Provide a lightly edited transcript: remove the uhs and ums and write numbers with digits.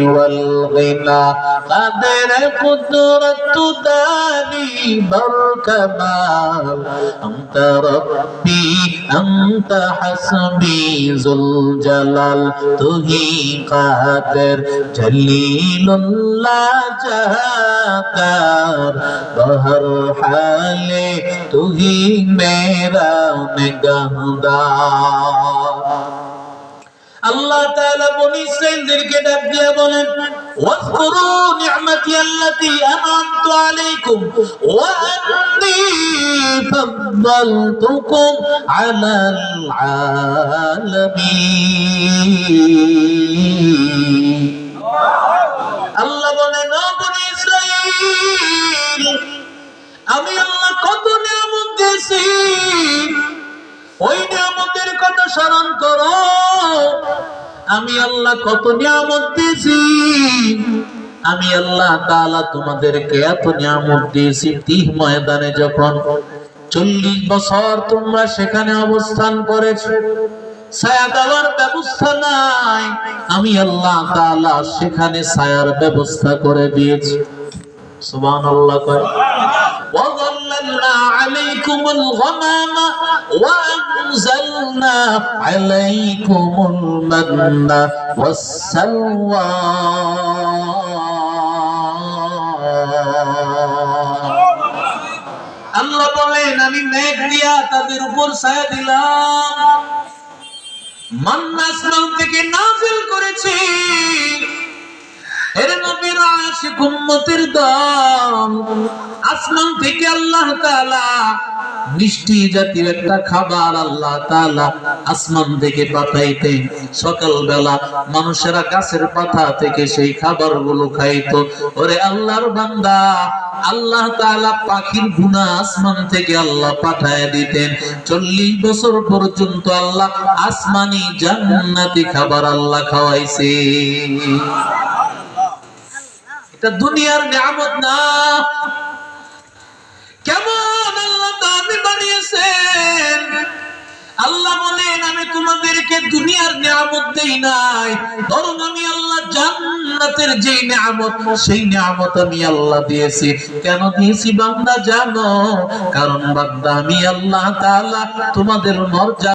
والغنى قدر قدرة داني بالكمال أنت ربي أنت حسبي ذو الجلال तुही قادر جليل لا جاكر بہر حال तुही मेरा निगहदार। আল্লাহ তাআলা বনি ইসরাঈলদেরকে ডাক দিয়ে বলেন, ওয়াজকুরু নি'মাতি আল্লাতী আন'আমতু আলাইকুম ওয়া আন্নী ফাদ্দালতুকুম আলাল আলামিন। আল্লাহ বলেন, ও বনি ইসরাঈল, আমি আল্লাহ কত নিয়ামত দিয়েছি, ওই নিয়ামতের কথা স্মরণ করো। আমি আল্লাহ কত নিয়ামত দিয়েছি, আমি আল্লাহ তাআলা তোমাদেরকে এত নিয়ামত দিয়েছি। তিহ ময়দানে যখন 40 বছর তোমরা সেখানে অবস্থান করেছো, ছায়া দেওয়ার ব্যবস্থা নাই, আমি আল্লাহ তাআলা সেখানে ছায়ার ব্যবস্থা করে দিয়েছি। সুবহানাল্লাহ। وظللنا عليكم الغمام وأنزلنا عليكم المن والسلوى আল্লাহ বলেন, আমি মেঘ দিয়া তাদের উপর ছায়া দিলাম, মান্না আসমান থেকে নাযিল করেছি। এর নবীর আশিক উম্মতের দল, আসমান থেকে আল্লাহ তাআলা মিষ্টি জাতীয় একটা খাবার আল্লাহ তাআলা আসমান থেকে পাঠাইতেন। সকালবেলা মানুষেরা গাছের পাতা থেকে সেই খাবারগুলো খাইতো। ওরে আল্লাহর বান্দা, আল্লাহ তাআলা পাখির গুনা আসমান থেকে আল্লাহ পাঠায় দিতেন। 40 বছর পর্যন্ত আল্লাহ আসমানি জান্নাতি খাবার আল্লাহ খাওয়াইছে। এটা দুনিয়ার নিয়ামত না। কেমন আল্লাহ দামি বানিয়েছেন। আল্লাহ বলেন, আমি তোমাদেরকে দুনিয়ার নিয়ামত দেই নাই, বরং আমি আল্লাহ জান্নাতের যে নিয়ামত, সেই নিয়ামত আমি আল্লাহ দিয়েছি। কেন দিয়েছি বান্দা জানো? কারণ বান্দা, আমি আল্লাহ তাআলা তোমাদের মর্যাদা